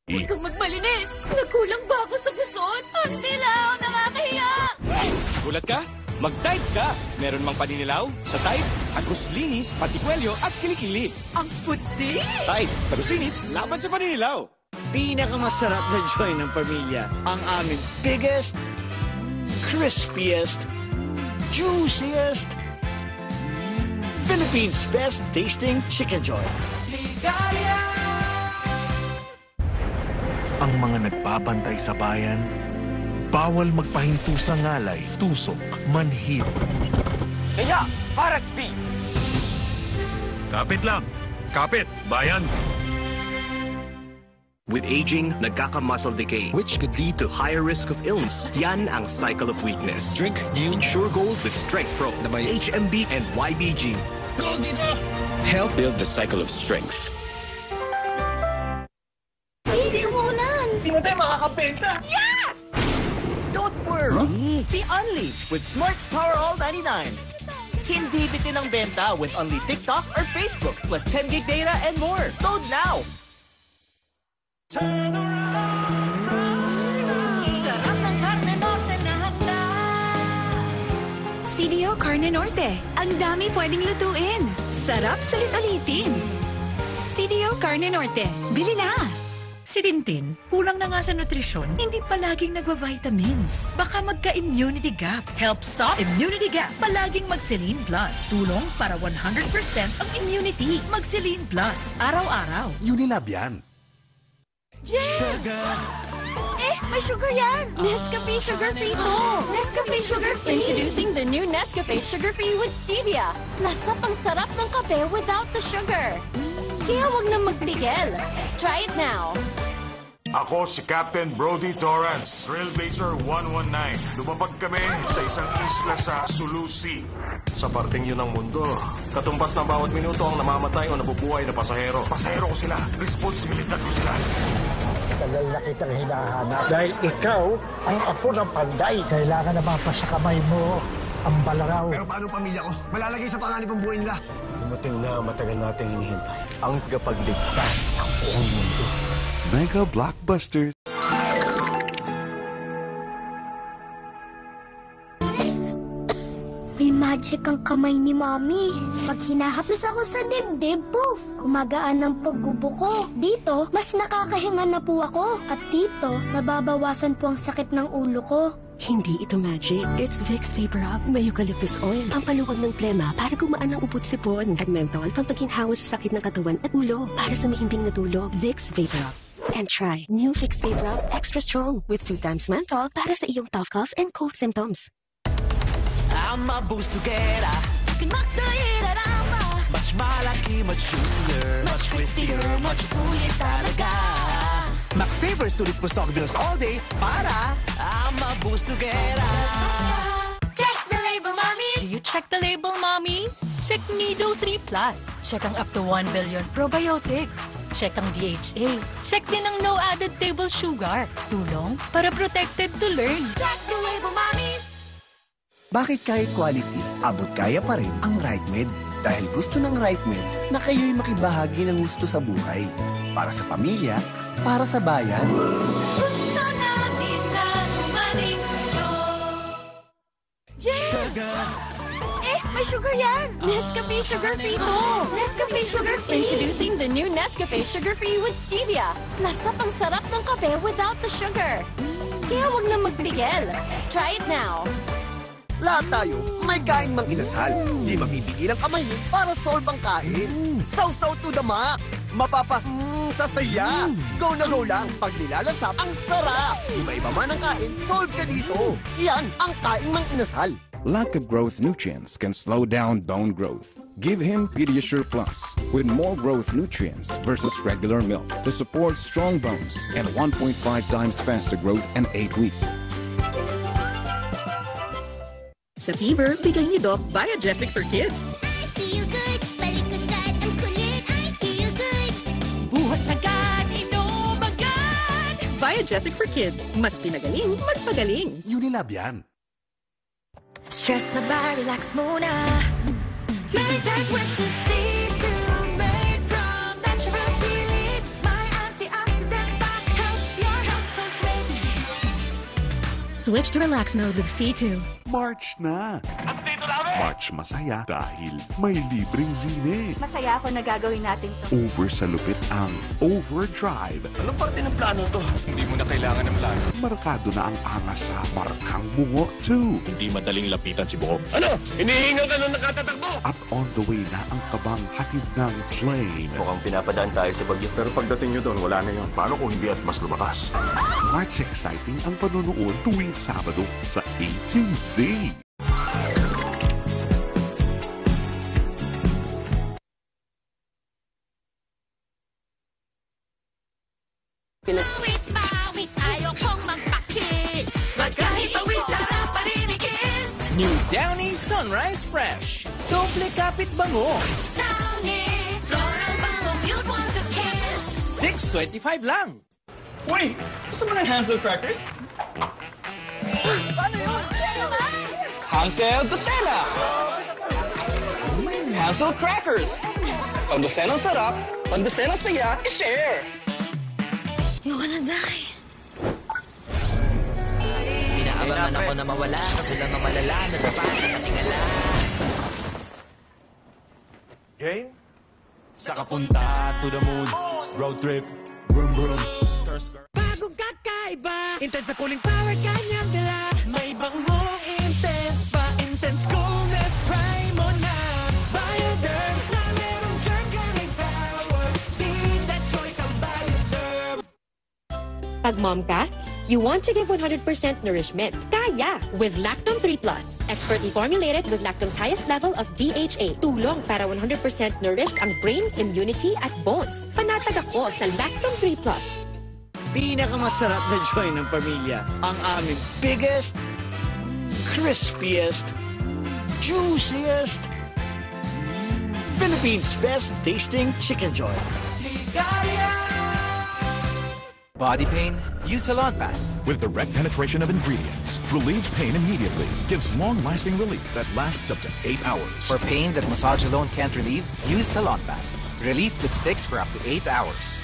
Huwag kang magmalinis! Nagkulang ba ako sa kusot? Ang dilaw! Nakakahiya! Gulat ka? Mag-Tide ka! Meron mang paninilaw sa Tide, agos linis, patikwelyo at kilikili. Ang puti! Tide, agos linis, laban sa paninilaw. Pinakamasarap na joy ng pamilya. Ang aming biggest, crispiest, juiciest, Philippines' best tasting chicken joy. Ang mga nagbabantay sa bayan, bawal magpahinto sa ngalay, tusok, manhid. Kaya, Parax B! Kapit lang. Kapit, bayan. With aging, nagkaka-muscle decay, which could lead to higher risk of illness. Yan ang cycle of weakness. Drink new Ensure Gold with Strength Pro na may HMB and YBG. Gold dito! Help build the cycle of strength. Easy Mulan! Di mo tayo makakabenta! Yes! Don't worry! Be unleashed with Smart's Power All 99. Hindi bitin ang benta with only TikTok or Facebook plus 10 gig data and more. Load now! Sarap ng Carne Norte na handa! CDO Carne Norte. Ang dami pwedeng lutuin. Sarap sulit ulitin. CDO Carne Norte. Bili na! Si Tintin, kulang na nga sa nutrisyon, hindi palaging nagva-vitamins. Baka magka-immunity gap. Help stop immunity gap. Palaging Magsilin Plus. Tulong para 100% ang immunity. Magsilin Plus. Araw-araw. Unilab yan. Jen! May sugar yan! Nescafe Sugar Free to! Nescafe Sugar Free! Introducing the new Nescafe Sugar Free with Stevia. Lasa pang sarap ng kape without the sugar. Kaya wag na magpigil. Try it now. Ako si Captain Brody Torrance, Trailblazer 119. Lumabag kami sa isang isla sa Sulu Sea. Sa parting yun ng mundo, katumbas ng bawat minuto ang namamatay o nabubuhay na pasahero. Pasahero ko sila. Responsibilidad ko sila. Tagal na kitang hinahanap. Dahil ikaw ang apo ng panday. Kailangan na mapasa kamay mo ang balaraw. Pero paano pamilya ko? Malalagay sa panganib ang buhay nila. Dumating na matagal nating hinihintay. Ang kapagligtas ng buong mundo. Mega Blockbusters. May magic ang kamay ni Mami. Pag hinahaplos ako sa dibdib, poof, gumagaan ang paggubo ko. Dito, mas nakakahinga na po ako. At dito, nababawasan po ang sakit ng ulo ko. Hindi ito magic. It's Vicks Vapor Rub. May eucalyptus oil. Pampaluwag ng plema para gumaan ang ubot sipon. At menthol, pampaginhawa sa sakit ng katawan at ulo para sa mahimbing na tulog. Vicks Vapor Rub. And try new Vicks Vapor Rub Extra Strong with 2 times menthol para sa iyong tough cough and cold symptoms. I'm a busugera. Chicken Macdo-Irarama! Much malaki, much juicier. Much crispier, much sulit talaga! Mac-Saver sulit busog meals all day para I'm a busugera. Check the label, Mommies! Do you check the label, mommies? Check Nido 3 Plus. Check ang up to 1 billion probiotics. Check ang DHA. Check din ang no added table sugar. Tulong para protected to learn. Check the label, Mommies! Bakit kahit quality, abot kaya pa rin ang RightMed? Dahil gusto ng RightMed na kayo'y makibahagi ng gusto sa buhay. Para sa pamilya, para sa bayan. Gusto namin na gumaling ito. Jen! May sugar yan! Nescafe Sugar Free to! Nescafe Sugar Free! Introducing the new Nescafe Sugar Free with Stevia. Lasa pang sarap ng kape without the sugar. Kaya wag na magpigil. Try it now. Lahat tayo may kain mang inasal. Di mapipigil ang kamay para solve ang kain. Sausaw to the max. Sasaya. Go na go lang. Pag nilalasap, ang sarap. Iba-iba man ang kain, solve ka dito. Yan ang kain mang inasal. Lack of growth nutrients can slow down bone growth. Give him Pediasure Plus with more growth nutrients versus regular milk to support strong bones and 1.5 times faster growth in 8 weeks. Sa fever, bigay ni Doc Biogesic for Kids. I feel good, balik-agad, ang kulit, I feel good. Buhos agad, inom agad. Biogesic for Kids. Mas pinagaling, magpagaling. Unilab yan. Stress na ba? Relax muna. Made that's what you see to made from natural tea leaves. My antioxidants back Switch to relax mode with C2. March na! March masaya dahil may libreng zine. Masaya ako na gagawin natin to. Over sa lupit ang Overdrive. Anong parte ng plano to? Hindi mo na kailangan ng plano. Markado na ang angas sa Markang Bungo 2. Hindi madaling lapitan si Bob. Ano? Hinihingal ka nung nakatatakbo! At on the way na ang kabang hatid ng plane. Mukhang pinapadaan tayo sa bagyo. Pero pagdating nyo doon, wala na yun. Paano kung hindi at mas lumakas? March exciting ang panonood tuwing Sabado sa A to Z. Pawis, ayaw kong magpakis. Ba't kahit pawis, sarap pa rin ikis. New Downy Sunrise Fresh. Doble kapit bango. Downy, floral bangong you'd want to kiss. $6.25 lang. Uy! Gusto mo ng Hansel crackers? Paano yun? Hansel Docena! Hansel crackers! Pandosenang sarap, pandosenang saya, i-share! Ayoko na, Zay. Inaabangan ako na mawala, kaso lang ang malala, nadapa, nakatingala. Game? Sa kapunta to the moon, road trip, vroom vroom, skr skr. Bagong kakaiba, intense na pulling power, kanyang dala. May bangong intense pa, intense coolness, try mo na. Bioderm, na merong germ gaming power. Be that choice ang Bioderm. Pag mom ka, you want to give 100% nourishment. Kaya! With Lactome 3 Plus. Expertly formulated with Lactome's highest level of DHA. Tulong para 100% nourished ang brain, immunity, at bones. Panatag ako sa Lactome 3 Plus. Pinakamasarap na joy ng pamilya. Ang aming biggest, crispiest, juiciest, Philippines' best tasting chicken joy. Body pain? Use Salon Pass. With direct penetration of ingredients, relieves pain immediately, gives long-lasting relief that lasts up to 8 hours. For pain that massage alone can't relieve, use Salon Pass. Relief that sticks for up to 8 hours.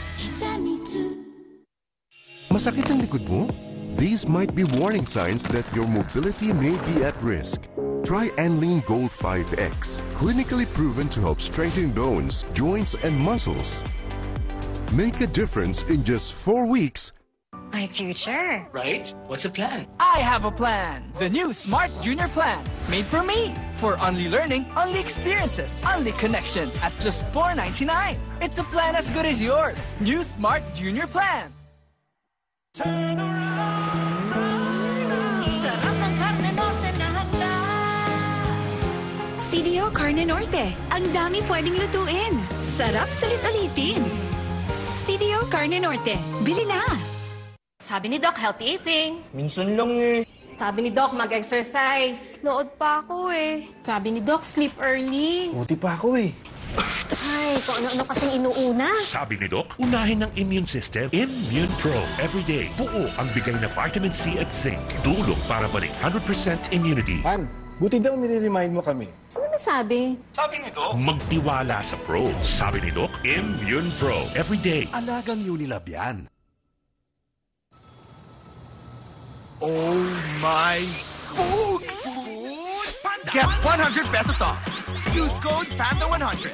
Masakit ang likod mo? These might be warning signs that your mobility may be at risk. Try Anlean Gold 5X, clinically proven to help strengthen bones, joints, and muscles. Make a difference in just 4 weeks. My future. Right? What's a plan? I have a plan. The new Smart Junior Plan. Made for me. For only learning, only experiences, only connections at just $4.99. It's a plan as good as yours. New Smart Junior Plan. Turn around. Sarap ng Carne Norte na handa. CDO Carne Norte. Ang dami pwedeng lutuin. Sarap sulit-ulitin. CDO Carne Norte. Bili na! Sabi ni Doc, healthy eating. Minsan lang eh. Sabi ni Doc, mag-exercise. Nood pa ako eh. Sabi ni Doc, sleep early. Buti pa ako eh. Ay, kung ano-ano kasing inuuna. Sabi ni Doc, unahin ng immune system, Immune Pro. Everyday, buo ang bigay na vitamin C at zinc. Tulong para balik 100% immunity. Han, buti daw nire-remind mo kami. Sino nasabi? Sabi ni Doc. Magtiwala sa Pro. Sabi ni Doc, Immune Pro. Everyday. Alagang Unilab yan. Oh my food! Panda! Get 100 pesos off. Use code PANDA100.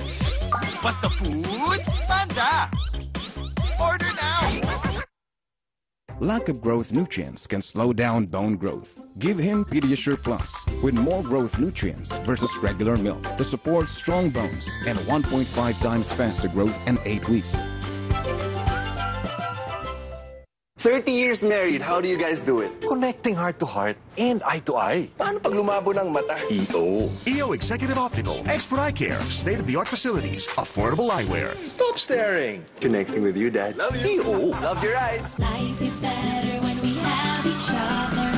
Basta food, Panda! Order now! Lack of growth nutrients can slow down bone growth. Give him Pediasure Plus with more growth nutrients versus regular milk to support strong bones and 1.5 times faster growth in 8 weeks. 30 years married, how do you guys do it? Connecting heart to heart and eye to eye. Paano pag lumabo ng mata? EO Executive Optical, Expert Eye Care, state-of-the-art facilities, affordable eyewear. Stop staring. Connecting with you, Dad. Love you. EO. Love your eyes. Life is better when we have each other.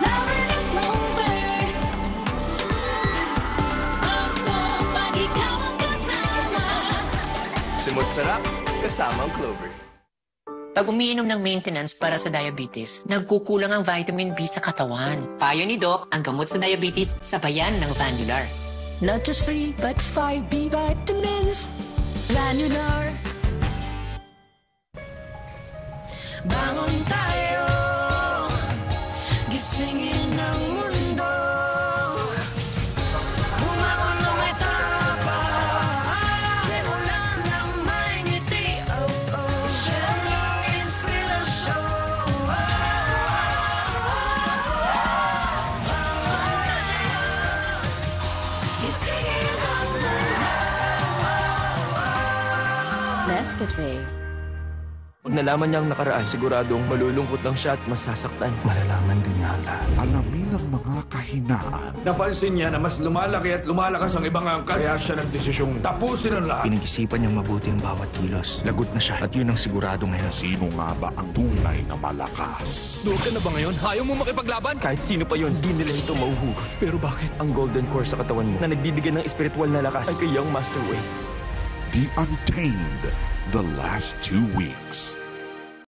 Lover and Clover. Love ko pag ikaw ang kasama. Simot sarap, kasama ang Clover. Pag umiinom ng maintenance para sa diabetes, nagkukulang ang vitamin B sa katawan. Payo ni Doc, ang gamot sa diabetes, sabayan ng Vanular. Not just 3, but 5 B vitamins. Vanular. Bangon tayo! Gisingin ang mundo. Bumangon na may tapang. Simulan ng may ngiti. Siya ang inspirasyon. Gisingin ang mundo. Nescafe. Pag nalaman niya ang nakaraan, siguradong malulungkot lang siya at masasaktan. Malalaman din niya lahat. Alamin ang mga kahinaan. Napansin niya na mas lumalaki at lumalakas ang ibang angkat. Kaya siya nagdesisyong tapusin ang lahat. Pinag-isipan niyang mabuti ang bawat kilos. Lagot na siya at yun ang sigurado ngayon. Sino nga ba ang tunay na malakas? Duwag ka na ba ngayon? Ayaw mo makipaglaban? Kahit sino pa yun, di nila ito mauhugod. Pero bakit? Ang golden core sa katawan mo na nagbibigay ng espiritual na lakas ay kayang Master Way. The Untamed. The last 2 weeks.